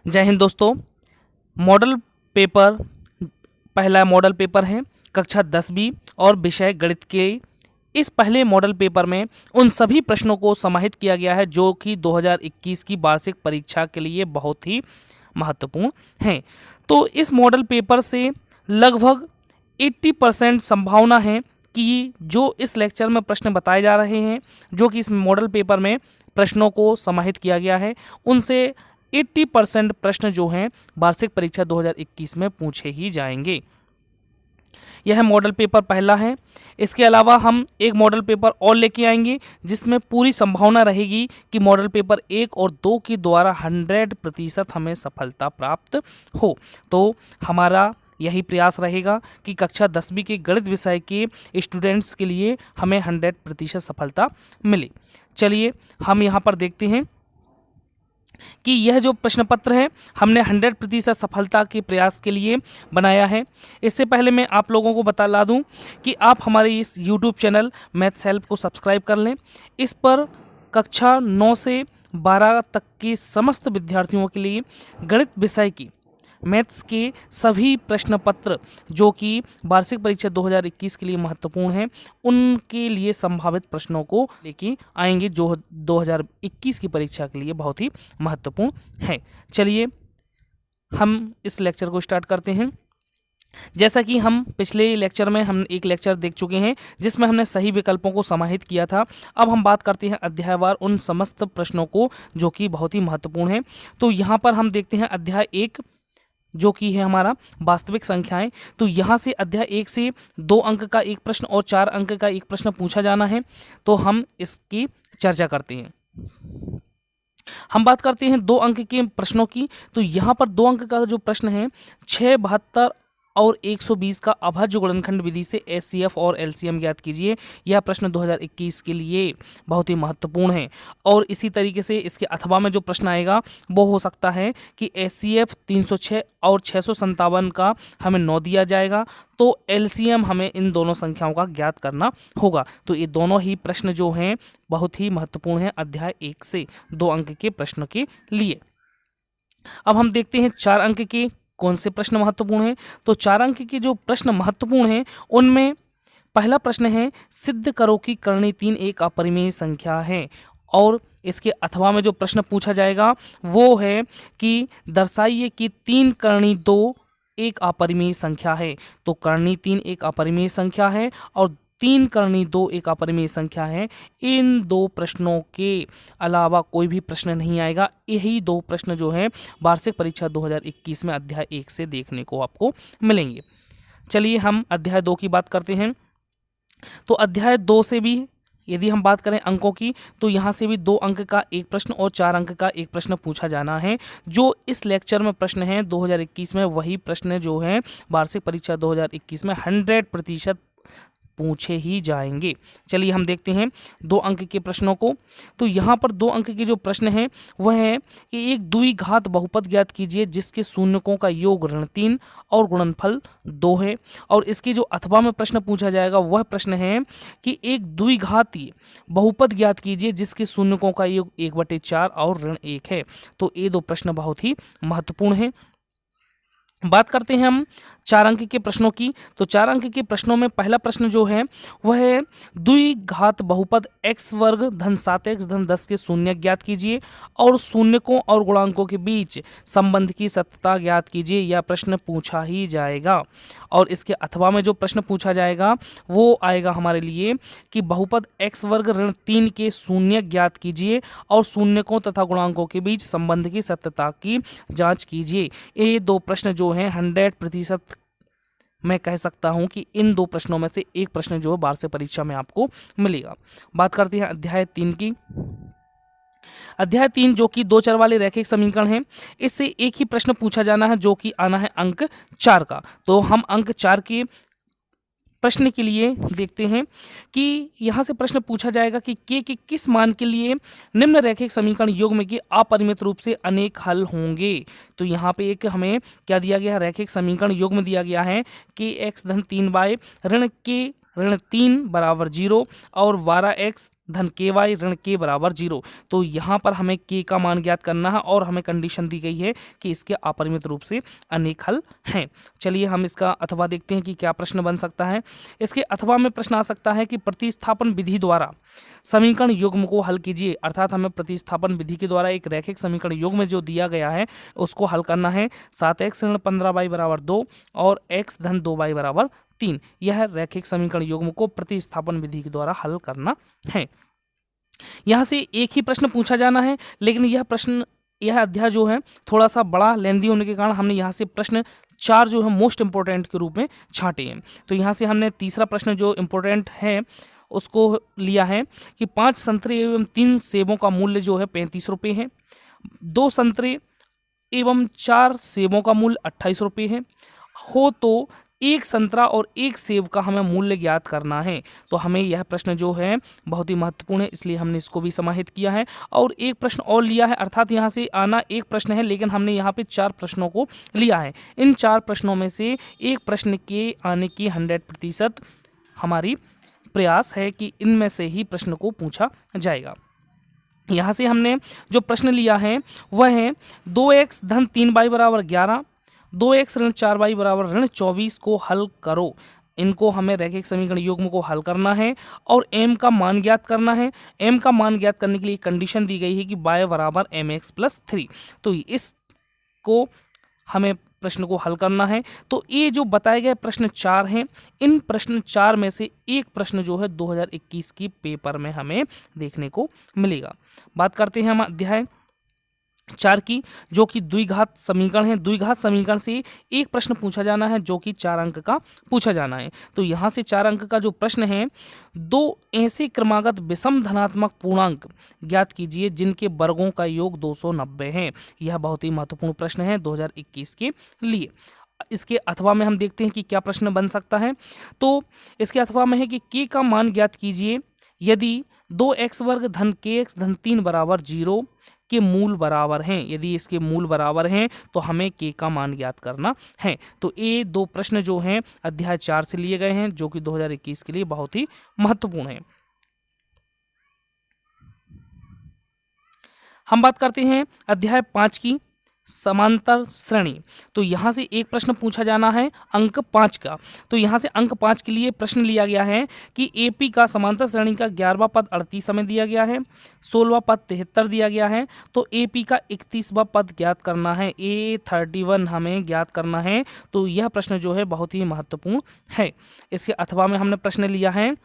जय हिंद दोस्तों। Model paper पहला मॉडल पेपर है कक्षा 10वीं और विषय गणित के। इस पहले मॉडल पेपर में उन सभी प्रश्नों को समाहित किया गया है जो कि 2021 की वार्षिक परीक्षा के लिए बहुत ही महत्वपूर्ण हैं। तो इस मॉडल पेपर से लगभग 80% संभावना है कि जो इस लेक्चर में प्रश्न बताए जा रहे हैं, जो कि इस मॉडल पेपर में प्रश्नों को समाहित किया गया है, उनसे 80% प्रश्न जो हैं वार्षिक परीक्षा 2021 में पूछे ही जाएंगे। यह मॉडल पेपर पहला है। इसके अलावा हम एक मॉडल पेपर और लेके आएंगे जिसमें पूरी संभावना रहेगी कि मॉडल पेपर 1 और 2 के द्वारा 100% हमें सफलता प्राप्त हो। तो हमारा यही प्रयास रहेगा कि कक्षा 10वीं के गणित विषय के स्टूडेंट्स के लिए हमें 100% सफलता मिले। चलिए हम यहाँ पर देखते हैं कि यह जो प्रश्न पत्र है हमने 100% सफलता के प्रयास के लिए बनाया है। इससे पहले मैं आप लोगों को बता दूं कि आप हमारे इस YouTube चैनल मैथ्स हेल्प को सब्सक्राइब कर लें। इस पर कक्षा 9 से 12 तक के समस्त विद्यार्थियों के लिए गणित विषय की मैथ्स के सभी प्रश्न पत्र जो कि वार्षिक परीक्षा 2021 के लिए महत्वपूर्ण हैं, उनके लिए संभावित प्रश्नों को लेके आएंगे जो 2021 की परीक्षा के लिए बहुत ही महत्वपूर्ण है। चलिए हम इस लेक्चर को स्टार्ट करते हैं। जैसा कि हम पिछले लेक्चर में हम एक लेक्चर देख चुके हैं जिसमें हमने सही विकल्पों को समाहित किया था। अब हम बात करते हैं अध्यायवार उन समस्त प्रश्नों को जो कि बहुत ही महत्वपूर्ण है। तो यहाँ पर हम देखते हैं अध्याय 1 जो कि है हमारा वास्तविक संख्याएं। तो यहाँ से अध्याय 1 से 2 अंक का एक प्रश्न और 4 अंक का एक प्रश्न पूछा जाना है। तो हम इसकी चर्चा करते हैं। हम बात करते हैं 2 अंक के प्रश्नों की। तो यहाँ पर 2 अंक का जो प्रश्न है 6, 72 और 120 का अभाज्य गुणनखंड विधि से एचसीएफ और एलसीएम ज्ञात कीजिए। यह प्रश्न 2021 के लिए बहुत ही महत्वपूर्ण है। और इसी तरीके से इसके अथवा में जो प्रश्न आएगा वो हो सकता है कि एचसीएफ 306 और 657 का हमें 9 दिया जाएगा, तो एलसीएम हमें इन दोनों संख्याओं का ज्ञात करना होगा। तो ये दोनों ही प्रश्न जो हैं बहुत ही महत्वपूर्ण हैं अध्याय 1 से 2 अंक के प्रश्न के लिए। अब हम देखते हैं 4 अंक के कौन से प्रश्न महत्वपूर्ण हैं। तो 4 अंक के जो प्रश्न महत्वपूर्ण हैं उनमें पहला प्रश्न है सिद्ध करो कि कर्णी 3 एक अपरिमेय संख्या है। और इसके अथवा में जो प्रश्न पूछा जाएगा वो है कि दर्शाइए कि 3 कर्णी 2 एक अपरिमेय संख्या है। तो कर्णी 3 एक अपरिमेय संख्या है और 3 कर्णी 2 एक अपरिमेय संख्या है। इन 2 प्रश्नों के अलावा कोई भी प्रश्न नहीं आएगा। यही 2 प्रश्न जो हैं वार्षिक परीक्षा 2021 में अध्याय 1 से देखने को आपको मिलेंगे। चलिए हम अध्याय 2 की बात करते हैं। तो अध्याय 2 से भी यदि हम बात करें अंकों की तो यहाँ से भी 2 अंक का एक प्रश्न और 4 अंक का एक प्रश्न पूछा जाना है। जो इस लेक्चर में प्रश्न है 2021 में वही प्रश्न जो हैं वार्षिक परीक्षा 2021 में 100% पूछे ही जाएंगे। चलिए हम देखते हैं 2 अंक के प्रश्नों को। तो यहाँ पर 2 अंक के जो प्रश्न हैं वह है कि एक द्विघात बहुपद ज्ञात कीजिए जिसके शून्यकों का योग ऋण 3 और गुणनफल 2 है। और इसके जो अथवा में प्रश्न पूछा जाएगा वह प्रश्न है कि एक द्विघातीय बहुपद ज्ञात कीजिए जिसके शून्यकों का योग 1/4 और ऋण 1 है। तो ये 2 प्रश्न बहुत ही महत्वपूर्ण हैं। बात करते हैं हम 4 अंक के प्रश्नों की। तो 4 अंक के प्रश्नों में पहला प्रश्न जो है वह है द्विघात बहुपद x वर्ग धन 7x धन 10 के शून्य ज्ञात कीजिए और शून्यकों और गुणांकों के बीच संबंध की सत्यता ज्ञात कीजिए। यह प्रश्न पूछा ही जाएगा। और इसके अथवा में जो प्रश्न पूछा जाएगा वो आएगा हमारे लिए कि बहुपद x वर्ग ऋण 3 के शून्य ज्ञात कीजिए और शून्यकों तथा गुणांकों के बीच संबंध की सत्यता की जाँच कीजिए। ये 2 प्रश्न जो हैं 100% मैं कह सकता हूं कि इन 2 प्रश्नों में से एक प्रश्न जो है वार्षिक परीक्षा में आपको मिलेगा। बात करते हैं अध्याय 3 की। अध्याय 3 जो कि 2 चर वाले रैखिक समीकरण है, इससे एक ही प्रश्न पूछा जाना है जो कि आना है अंक 4 का। तो हम अंक 4 के प्रश्न के लिए देखते हैं कि यहाँ से प्रश्न पूछा जाएगा कि के किस मान के लिए निम्न रैखिक समीकरण युग्म के अपरिमित रूप से अनेक हल होंगे। तो यहाँ पे एक हमें क्या दिया गया है, रैखिक समीकरण युग्म दिया गया है कि x धन 3y ऋण के ऋण 3 बराबर 0 और 12x धन KY ऋण K बराबर 0। तो यहाँ पर हमें K का मान ज्ञात करना है और हमें कंडीशन दी गई है कि इसके अपरिमित रूप से अनेक हल हैं। चलिए हम इसका अथवा देखते हैं कि क्या प्रश्न बन सकता है। इसके अथवा में प्रश्न आ सकता है कि प्रतिस्थापन विधि द्वारा समीकरण युग्म को हल कीजिए। अर्थात हमें प्रतिस्थापन विधि के द्वारा एक रैखिक समीकरण युग्म जो दिया गया है उसको हल करना है। 7x ऋण 15y बराबर 2 और x धन 2y बराबर 3। यह रैखिक समीकरण युग्म को प्रतिस्थापन विधि के द्वारा हल करना है। यहाँ से एक ही प्रश्न पूछा जाना है, लेकिन यह अध्याय जो है थोड़ा सा बड़ा लेंदी होने के कारण हमने यहाँ से प्रश्न 4 जो है मोस्ट इंपॉर्टेंट के रूप में छांटे हैं। तो यहाँ से हमने तीसरा प्रश्न जो इम्पोर्टेंट है उसको लिया है कि 5 संतरे एवं 3 सेबों का मूल्य जो है 35 रुपये है। 2 संतरे एवं 4 सेबों का मूल्य 28 रुपये है हो तो 1 संतरा और 1 सेब का हमें मूल्य ज्ञात करना है। तो हमें यह प्रश्न जो है बहुत ही महत्वपूर्ण है, इसलिए हमने इसको भी समाहित किया है और एक प्रश्न और लिया है। अर्थात यहाँ से आना एक प्रश्न है, लेकिन हमने यहाँ पे 4 प्रश्नों को लिया है। इन 4 प्रश्नों में से एक प्रश्न के आने की 100% हमारी प्रयास है कि इनमें से ही प्रश्न को पूछा जाएगा। यहाँ से हमने जो प्रश्न लिया है वह है 2x धन 3y बराबर 11, 2x ऋण 4y बराबर ऋण 24 को हल करो। इनको हमें रैखिक समीकरण युग्म को हल करना है और m का मान ज्ञात करना है। m का मान ज्ञात करने के लिए कंडीशन दी गई है कि y बराबर mx प्लस 3। तो इसको हमें प्रश्न को हल करना है। तो ये जो बताए गए प्रश्न 4 हैं, इन प्रश्न 4 में से एक प्रश्न जो है 2021 की पेपर में हमें देखने को मिलेगा। बात करते हैं हम अध्याय 4 की, जो कि द्विघात समीकरण है। द्विघात समीकरण से एक प्रश्न पूछा जाना है जो कि 4 अंक का पूछा जाना है। तो यहाँ से 4 अंक का जो प्रश्न है, 2 ऐसे क्रमागत विषम धनात्मक पूर्णांक ज्ञात कीजिए जिनके वर्गों का योग 290 है। यह बहुत ही महत्वपूर्ण प्रश्न है 2021 के लिए। इसके अथवा में हम देखते हैं कि क्या प्रश्न बन सकता है। तो इसके अथवा में है कि k का मान ज्ञात कीजिए यदि 2x वर्ग धन kx धन 3 बराबर 0 के मूल बराबर हैं। यदि इसके मूल बराबर हैं तो हमें k का मान ज्ञात करना है। तो ये 2 प्रश्न जो हैं अध्याय 4 से लिए गए हैं, जो कि 2021 के लिए बहुत ही महत्वपूर्ण है। हम बात करते हैं अध्याय 5 की, समांतर श्रेणी। तो यहाँ से एक प्रश्न पूछा जाना है अंक 5 का। तो यहाँ से अंक 5 के लिए प्रश्न लिया गया है कि एपी का समांतर श्रेणी का 11वां पद 38 में दिया गया है, 16वां पद 73 दिया गया है। तो एपी का 31वां पद ज्ञात करना है, A31 हमें ज्ञात करना है। तो यह प्रश्न जो है बहुत ही महत्वपूर्ण है। इसके अथवा में हमने प्रश्न लिया है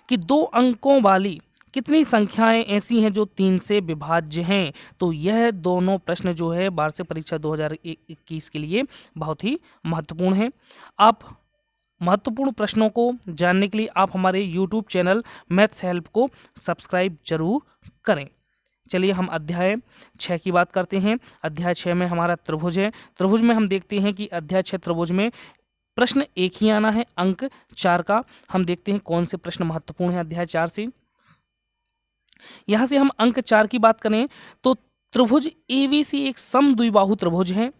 कि 2 अंकों वाली कितनी संख्याएं ऐसी हैं जो 3 से विभाज्य हैं। तो यह दोनों प्रश्न जो है वार्षिक परीक्षा 2021 के लिए बहुत ही महत्वपूर्ण है। आप महत्वपूर्ण प्रश्नों को जानने के लिए आप हमारे YouTube चैनल मैथ्स हेल्प को सब्सक्राइब जरूर करें। चलिए हम अध्याय 6 की बात करते हैं। अध्याय 6 में हमारा त्रिभुज है। त्रिभुज में हम देखते हैं कि अध्याय 6 त्रिभुज में प्रश्न एक ही आना है अंक 4 का। हम देखते हैं कौन से प्रश्न महत्वपूर्ण है अध्याय 4 से। यहाँ से हम अंक 4 की बात करें तो त्रिभुज एबीसी एक समद्विबाहु त्रिभुज है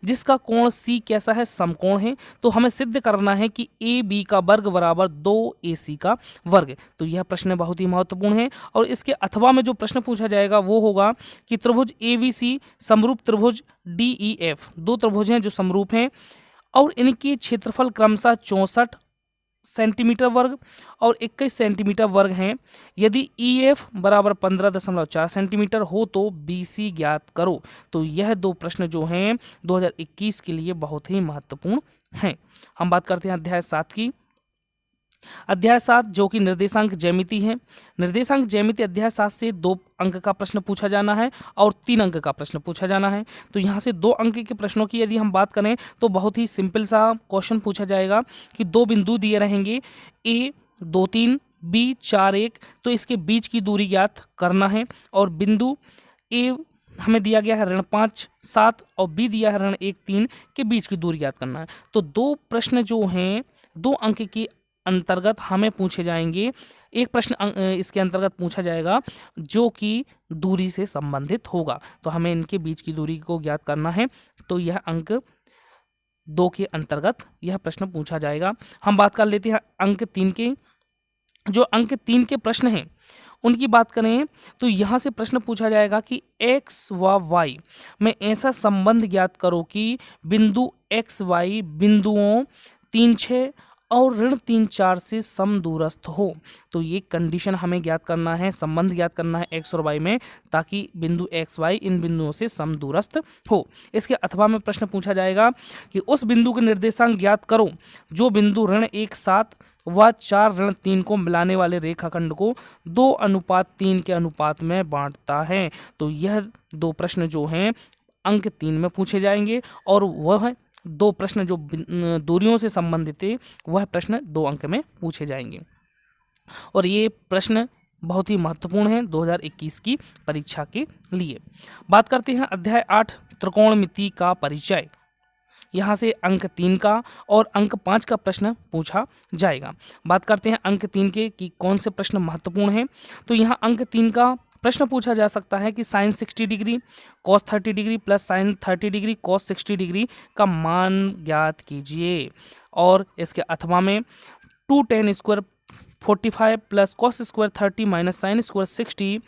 जिसका कोण सी कैसा है, समकोण है। तो हमें सिद्ध करना है कि ए बी का वर्ग बराबर 2AC का वर्ग। तो यह प्रश्न बहुत ही महत्वपूर्ण है। और इसके अथवा में जो प्रश्न पूछा जाएगा वो होगा कि त्रिभुज एबीसी समरूप त्रिभुज DEF, 2 त्रिभुज हैं जो समरूप हैं और इनके क्षेत्रफल क्रमशः 64 सेंटीमीटर वर्ग और 21 सेंटीमीटर वर्ग हैं। यदि EF बराबर 15.4 सेंटीमीटर हो तो BC ज्ञात करो। तो यह 2 प्रश्न जो हैं 2021 के लिए बहुत ही महत्वपूर्ण हैं। हम बात करते हैं अध्याय 7 की। अध्याय 7 जो कि निर्देशांक ज्यामिति है। निर्देशांक ज्यामिति अध्याय 7 से 2 अंक का प्रश्न पूछा जाना है और 3 अंक का प्रश्न पूछा जाना है। तो यहाँ से 2 अंक के प्रश्नों की यदि हम बात करें तो बहुत ही सिंपल सा क्वेश्चन पूछा जाएगा कि 2 बिंदु दिए रहेंगे A 2 3 B 4 1। तो इसके बीच की दूरी ज्ञात करना है और बिंदु A हमें दिया गया है ऋण 5 7 और B दिया है ऋण 1 3 के बीच की दूरी ज्ञात करना है। तो 2 प्रश्न जो हैं 2 अंक की अंतर्गत हमें पूछे जाएंगे। एक प्रश्न इसके अंतर्गत पूछा जाएगा जो कि दूरी से संबंधित होगा। तो हमें इनके बीच की दूरी को ज्ञात करना है। तो यह अंक 2 के अंतर्गत यह प्रश्न पूछा जाएगा। हम बात कर लेते हैं अंक 3 के, जो अंक 3 के प्रश्न हैं उनकी बात करें तो यहाँ से प्रश्न पूछा जाएगा कि x व y में ऐसा संबंध ज्ञात करो कि बिंदु x y बिंदुओं 3 6 और ऋण 3 4 से समदूरस्थ हो। तो ये कंडीशन हमें ज्ञात करना है, संबंध ज्ञात करना है x और y में, ताकि बिंदु x y इन बिंदुओं से समदूरस्थ हो। इसके अथवा में प्रश्न पूछा जाएगा कि उस बिंदु के निर्देशांक ज्ञात करो जो बिंदु ऋण 1 7 व 4 ऋण 3 को मिलाने वाले रेखाखंड को 2:3 के अनुपात में बांटता है। तो यह दो प्रश्न जो हैं अंक 3 में पूछे जाएंगे, और वह दो प्रश्न जो दूरियों से संबंधित है वह प्रश्न 2 अंक में पूछे जाएंगे। और ये प्रश्न बहुत ही महत्वपूर्ण है 2021 की परीक्षा के लिए। बात करते हैं अध्याय 8 त्रिकोणमिति का परिचय। यहाँ से अंक 3 का और अंक 5 का प्रश्न पूछा जाएगा। बात करते हैं अंक 3 के कि कौन से प्रश्न महत्वपूर्ण हैं। तो यहाँ अंक 3 का प्रश्न पूछा जा सकता है कि sine 60 degree cos 30 degree plus sine 30 degree cos 60 degree का मान ज्ञात कीजिए। और इसके अथवा में 2 tan square 45 plus cos square 30 minus sine square 60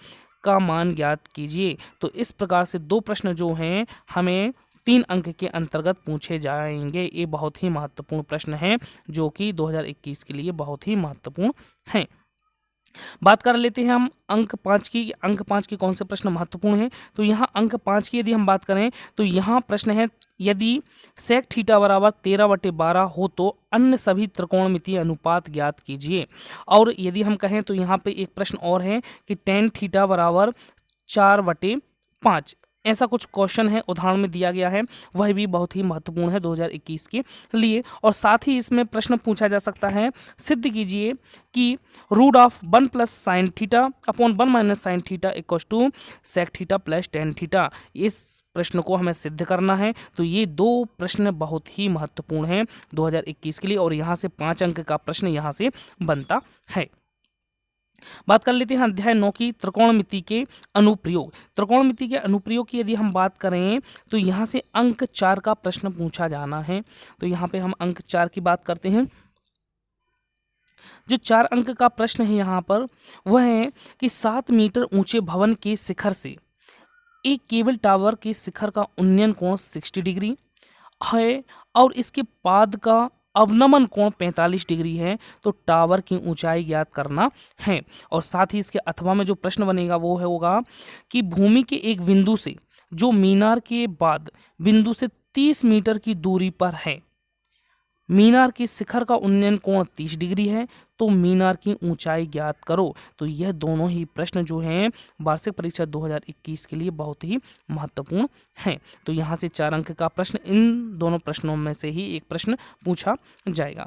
का मान ज्ञात कीजिए। तो इस प्रकार से दो प्रश्न जो हैं हमें 3 अंक के अंतर्गत पूछे जाएंगे। ये बहुत ही महत्वपूर्ण प्रश्न हैं जो कि 2021 के लिए बहुत ही महत्वपूर्ण हैं। बात कर लेते हैं हम अंक 5 की। अंक 5 के कौन से प्रश्न महत्वपूर्ण हैं। तो यहाँ अंक 5 की यदि हम बात करें तो यहाँ प्रश्न है यदि सेक थीटा बराबर 13/12 हो तो अन्य सभी त्रिकोणमितीय अनुपात ज्ञात कीजिए। और यदि हम कहें तो यहाँ पे एक प्रश्न और है कि टेन थीटा बराबर 4/5, ऐसा कुछ क्वेश्चन है उदाहरण में दिया गया है, वह भी बहुत ही महत्वपूर्ण है 2021 के लिए। और साथ ही इसमें प्रश्न पूछा जा सकता है सिद्ध कीजिए कि root of 1 plus sine theta upon 1 minus sine theta equals to sec theta plus tan theta. इस प्रश्न को हमें सिद्ध करना है। तो ये दो प्रश्न बहुत ही महत्वपूर्ण हैं 2021 के लिए, और यहाँ से 5 अंक का प्रश्न यहाँ से बनता है। बात कर लेते हैं अध्याय 9 की त्रिकोणमिति के अनुप्रयोग। त्रिकोणमिति के अनुप्रयोग की यदि हम बात करें तो यहाँ से अंक 4 का प्रश्न पूछा जाना है। तो यहाँ पे हम अंक 4 की बात करते हैं। जो 4 अंक का प्रश्न है यहाँ पर वह है कि 7 मीटर ऊंचे भवन के शिखर से एक केबल टावर के शिखर का उन्नयन कोण 60 डिग्री है और इसके पाद का अवनमन कोण 45 डिग्री है। तो टावर की ऊंचाई ज्ञात करना है। और साथ ही इसके अथवा में जो प्रश्न बनेगा वो होगा कि भूमि के एक बिंदु से जो मीनार के बाद बिंदु से 30 मीटर की दूरी पर है, मीनार के शिखर का उन्नयन कोण 30 डिग्री है, तो मीनार की ऊंचाई ज्ञात करो। तो यह दोनों ही प्रश्न जो हैं वार्षिक परीक्षा 2021 के लिए बहुत ही महत्वपूर्ण हैं। तो यहाँ से 4 अंक का प्रश्न, इन दोनों प्रश्नों में से ही एक प्रश्न पूछा जाएगा।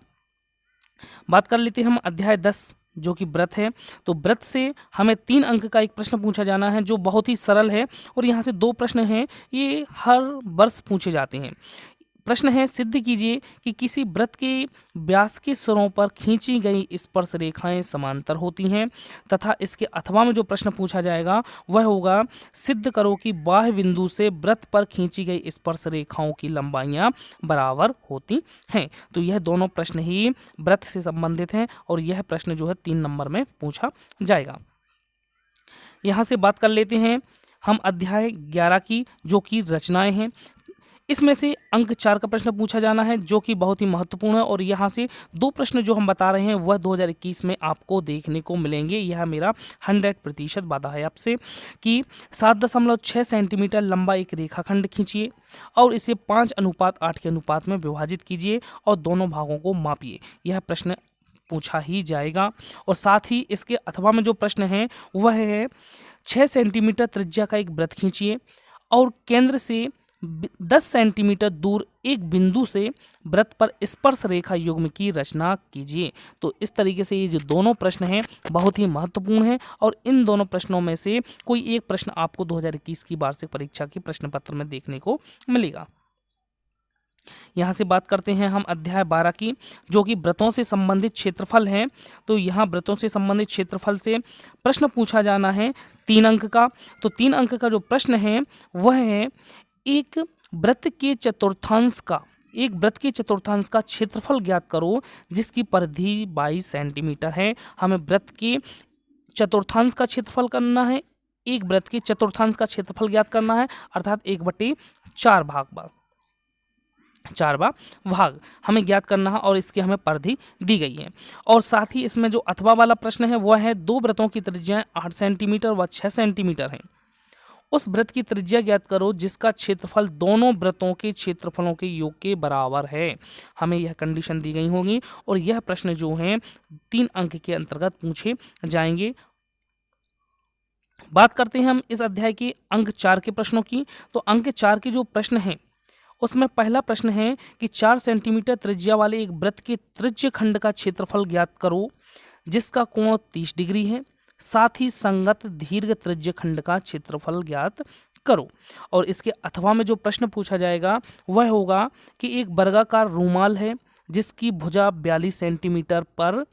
बात कर लेते हैं हम अध्याय 10 जो कि व्रत है। तो व्रत से हमें 3 अंक का एक प्रश्न पूछा जाना है जो बहुत ही सरल है, और यहाँ से 2 प्रश्न हैं ये हर वर्ष पूछे जाते हैं। प्रश्न है सिद्ध कीजिए कि किसी वृत्त के व्यास के सिरों पर खींची गई स्पर्श रेखाएं समांतर होती हैं, तथा इसके अथवा में जो प्रश्न पूछा जाएगा वह होगा सिद्ध करो कि बाह्य बिंदु से वृत्त पर खींची गई स्पर्श रेखाओं की लंबाइयां बराबर होती हैं। तो यह दोनों प्रश्न ही वृत्त से संबंधित हैं, और यह प्रश्न जो है 3 नंबर में पूछा जाएगा। यहाँ से बात कर लेते हैं हम अध्याय 11 की जो कि रचनाएं हैं। इसमें से अंक 4 का प्रश्न पूछा जाना है जो कि बहुत ही महत्वपूर्ण है, और यहाँ से 2 प्रश्न जो हम बता रहे हैं वह 2021 में आपको देखने को मिलेंगे। यह मेरा 100% वादा है आपसे कि 7.6 सेंटीमीटर लंबा एक रेखाखंड खींचिए और इसे 5:8 के अनुपात में विभाजित कीजिए और दोनों भागों को मापिए। यह प्रश्न पूछा ही जाएगा। और साथ ही इसके अथवा में जो प्रश्न है वह है 6 सेंटीमीटर त्रिज्या का एक वृत्त खींचिए और केंद्र से 10 सेंटीमीटर दूर एक बिंदु से वृत्त पर स्पर्श रेखा युग्म की रचना कीजिए। तो इस तरीके से ये जो दोनों प्रश्न हैं बहुत ही महत्वपूर्ण हैं, और इन दोनों प्रश्नों में से कोई एक प्रश्न आपको 2021 की वार्षिक परीक्षा के प्रश्न पत्र में देखने को मिलेगा। यहाँ से बात करते हैं हम अध्याय 12 की जो कि व्रतों से संबंधित क्षेत्रफल है। तो यहाँ व्रतों से संबंधित क्षेत्रफल से प्रश्न पूछा जाना है 3 अंक का। तो 3 अंक का जो प्रश्न है वह है एक वृत्त के चतुर्थांश का एक वृत्त के चतुर्थांश का क्षेत्रफल ज्ञात करो जिसकी परिधि 22 सेंटीमीटर है। हमें वृत्त के चतुर्थांश का क्षेत्रफल करना है, एक वृत्त के चतुर्थांश का क्षेत्रफल ज्ञात करना है, अर्थात 1/4 भाग हमें ज्ञात करना है और इसकी हमें परिधि दी गई है। और साथ ही इसमें जो अथवा वाला प्रश्न है वह है दो वृत्तों की त्रिज्याएं 8 सेंटीमीटर व 6 सेंटीमीटर हैं। उस वृत्त की त्रिज्या ज्ञात करो जिसका क्षेत्रफल दोनों वृत्तों के क्षेत्रफलों के योग के बराबर है। हमें यह कंडीशन दी गई होगी और यह प्रश्न जो है 3 अंक के अंतर्गत पूछे जाएंगे। बात करते हैं हम इस अध्याय के अंक 4 के प्रश्नों की। तो अंक 4 के जो प्रश्न हैं उसमें पहला प्रश्न है कि 4 सेंटीमीटर त्रिज्या वाले एक वृत्त के त्रिज्य खंड का क्षेत्रफल ज्ञात करो जिसका कोण 30 डिग्री है, साथ ही संगत दीर्घ त्रिज्य खंड का क्षेत्रफल ज्ञात करो। और इसके अथवा में जो प्रश्न पूछा जाएगा वह होगा कि एक वर्गाकार रूमाल है जिसकी भुजा 42 सेंटीमीटर पर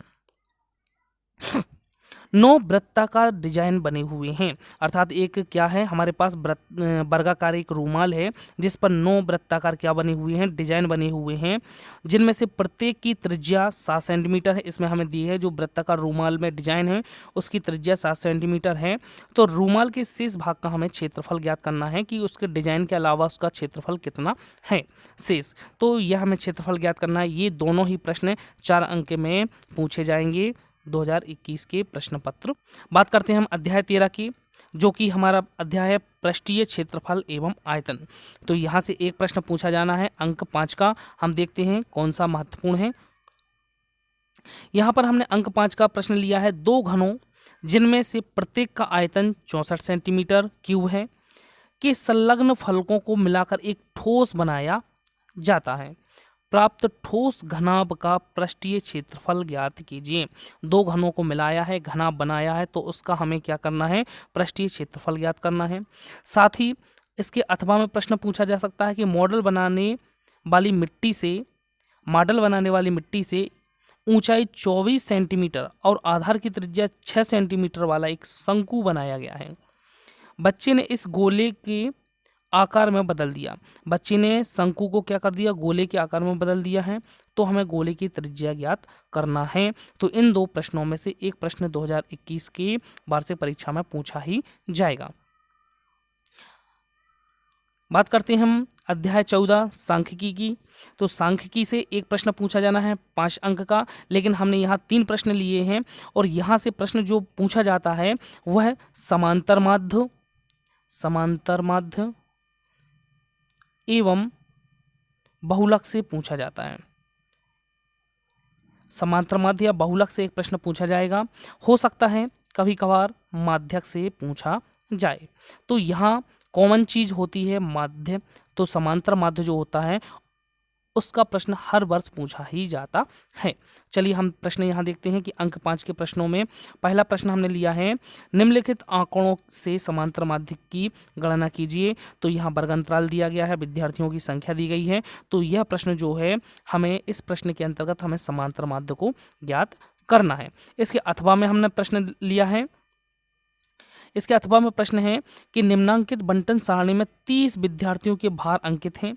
9 वृत्ताकार डिजाइन बने हुए हैं। अर्थात एक क्या है, हमारे पास वर्गाकार एक रूमाल है जिस पर 9 वृत्ताकार क्या बने हुए हैं, डिजाइन बने हुए हैं, जिनमें से प्रत्येक की त्रिज्या 7 सेंटीमीटर है। इसमें हमें दी है जो वृत्ताकार रूमाल में डिजाइन है उसकी त्रिज्या 7 सेंटीमीटर है। तो रूमाल के शेष भाग का हमें क्षेत्रफल ज्ञात करना है कि उसके डिजाइन के अलावा उसका क्षेत्रफल कितना है शेष। तो यह हमें क्षेत्रफल ज्ञात करना है। ये दोनों ही प्रश्न 4 अंक में पूछे जाएंगे 2021 के प्रश्न पत्र। बात करते हैं हम अध्याय 13 की, जो कि हमारा अध्याय है पृष्ठीय क्षेत्रफल एवं आयतन। तो यहाँ से एक प्रश्न पूछा जाना है अंक 5 का। हम देखते हैं कौन सा महत्वपूर्ण है। यहाँ पर हमने अंक 5 का प्रश्न लिया है, दो घनों जिनमें से प्रत्येक का आयतन 64 सेंटीमीटर क्यूब है के संलग्न फलकों को मिलाकर एक ठोस बनाया जाता है। प्राप्त ठोस घनाभ का पृष्ठीय क्षेत्रफल ज्ञात कीजिए। दो घनों को मिलाया है, घनाभ बनाया है, तो उसका हमें क्या करना है, पृष्ठीय क्षेत्रफल ज्ञात करना है। साथ ही इसके अथवा में प्रश्न पूछा जा सकता है कि मॉडल बनाने वाली मिट्टी से ऊंचाई 24 सेंटीमीटर और आधार की त्रिज्या 6 सेंटीमीटर वाला एक शंकु बनाया गया है। बच्चे ने इस गोले के आकार में बदल दिया। बच्चे ने शंकु को क्या कर दिया, गोले के आकार में बदल दिया है। तो हमें गोले की त्रिज्या ज्ञात करना है। तो इन दो प्रश्नों में से एक प्रश्न 2021 के वार्षिक परीक्षा में पूछा ही जाएगा। बात करते हैं हम अध्याय 14 सांख्यिकी की। तो सांख्यिकी से एक प्रश्न पूछा जाना है 5 अंक का, लेकिन हमने यहाँ 3 प्रश्न लिए हैं और यहाँ से प्रश्न जो पूछा जाता है वह समांतर माध्य एवं बहुलक से पूछा जाता है। समांतर माध्य या बहुलक से एक प्रश्न पूछा जाएगा। हो सकता है कभी कभार माध्यक से पूछा जाए। तो यहाँ कॉमन चीज होती है माध्य। तो समांतर माध्य जो होता है उसका प्रश्न हर वर्ष पूछा ही जाता है। चलिए हम प्रश्न यहाँ देखते हैं कि अंक 5 के प्रश्नों में पहला प्रश्न हमने लिया है, निम्नलिखित आंकड़ों से समांतर माध्य की गणना कीजिए। तो यहाँ वर्गांतराल दिया गया है, विद्यार्थियों की संख्या दी गई है। तो यह प्रश्न जो है हमें इस प्रश्न के अंतर्गत हमें समांतर माध्य को ज्ञात करना है। इसके अथवा में हमने प्रश्न लिया है, इसके अथवा में प्रश्न है कि निम्नांकित बंटन सारणी में 30 विद्यार्थियों के भार अंकित हैं।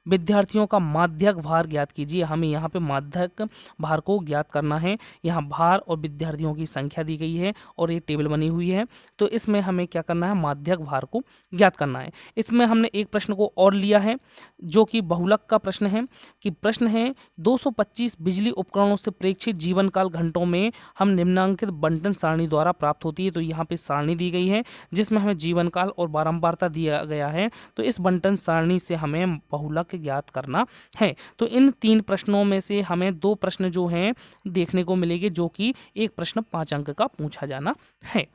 विद्यार्थियों का माध्यक भार ज्ञात कीजिए। हमें यहाँ पे माध्यक भार को ज्ञात करना है। यहाँ भार और विद्यार्थियों की संख्या दी गई है और ये टेबल बनी हुई है। तो इसमें हमें क्या करना है, माध्यक भार को ज्ञात करना है। इसमें हमने एक प्रश्न को और लिया है जो कि बहुलक का प्रश्न है कि प्रश्न है 225 बिजली उपकरणों से प्रेक्षित जीवन काल घंटों में हम निम्नांकित बंटन सारणी द्वारा प्राप्त होती है। तो यहाँ पे सारणी दी गई है जिसमें हमें जीवन काल और बारंबारता दिया गया है। तो इस बंटन सारणी से हमें बहुलक ज्ञात करना है। तो इन 3 प्रश्नों में से हमें 2 प्रश्न जो हैं देखने को मिलेंगे, जो कि एक प्रश्न 5 अंक का पूछा जाना है।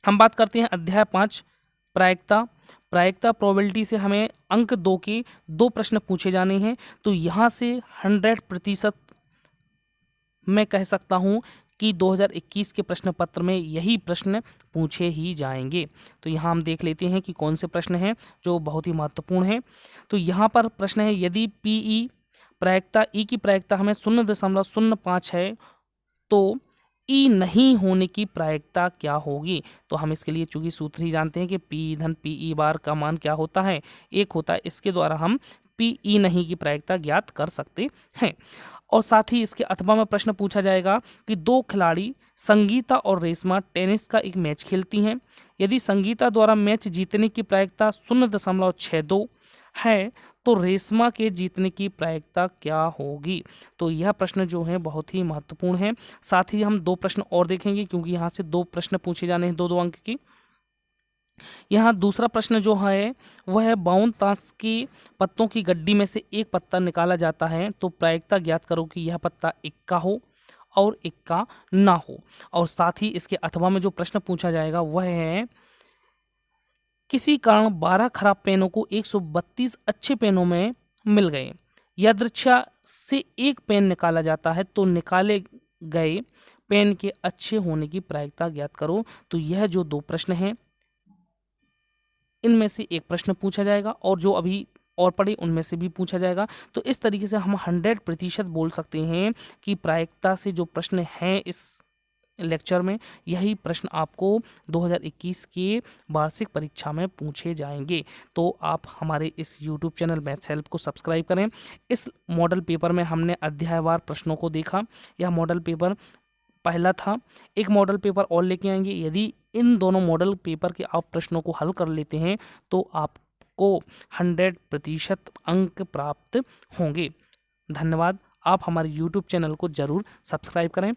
हम बात करते हैं अध्याय 5 प्रायिकता प्रोबेबिलिटी से हमें अंक 2 के 2 प्रश्न पूछे जाने हैं। तो यहाँ से 100% मैं कह सकता हूँ कि 2021 के प्रश्न पत्र में यही प्रश्न पूछे ही जाएंगे। तो यहाँ हम देख लेते हैं कि कौन से प्रश्न हैं जो बहुत ही महत्वपूर्ण हैं। तो यहाँ पर प्रश्न है, यदि पीई प्रायिकता ई की प्रायिकता हमें 0.05 है तो ई नहीं होने की प्रायिकता क्या होगी। तो हम इसके लिए चूंकि सूत्र ही जानते हैं कि पी धन पीई बार का मान क्या होता है, 1 होता है। इसके द्वारा हम PE नहीं की प्रायिकता ज्ञात कर सकते हैं। और साथ ही इसके अथवा में प्रश्न पूछा जाएगा कि दो खिलाड़ी संगीता और रेशमा टेनिस का एक मैच खेलती हैं। यदि संगीता द्वारा मैच जीतने की प्रायिकता 0.62 है तो रेशमा के जीतने की प्रायिकता क्या होगी। तो यह प्रश्न जो है बहुत ही महत्वपूर्ण है। साथ ही हम 2 प्रश्न और देखेंगे क्योंकि यहाँ से 2 प्रश्न पूछे जाने हैं 2-2 अंक की। यहाँ दूसरा प्रश्न जो है वह है 52 ताश के पत्तों की गड्डी में से एक पत्ता निकाला जाता है तो प्रायिकता ज्ञात करो कि यह पत्ता इक्का हो और इक्का ना हो। और साथ ही इसके अथवा में जो प्रश्न पूछा जाएगा वह है किसी कारण 12 खराब पेनों को 132 अच्छे पेनों में मिल गए। यादृच्छा से एक पेन निकाला जाता है तो निकाले गए पेन के अच्छे होने की प्रायिकता ज्ञात करो। तो यह जो 2 प्रश्न हैं इनमें से एक प्रश्न पूछा जाएगा और जो अभी और पढ़े उनमें से भी पूछा जाएगा। तो इस तरीके से हम 100% बोल सकते हैं कि प्रायिकता से जो प्रश्न हैं इस लेक्चर में यही प्रश्न आपको 2021 के वार्षिक परीक्षा में पूछे जाएंगे। तो आप हमारे इस YouTube चैनल मैथ्स हेल्प को सब्सक्राइब करें। इस मॉडल पेपर में हमने अध्यायवार प्रश्नों को देखा। यह मॉडल पेपर पहला था। एक मॉडल पेपर और लेके आएंगे। यदि इन दोनों मॉडल पेपर के आप प्रश्नों को हल कर लेते हैं तो आपको 100% अंक प्राप्त होंगे। धन्यवाद। आप हमारे YouTube चैनल को ज़रूर सब्सक्राइब करें।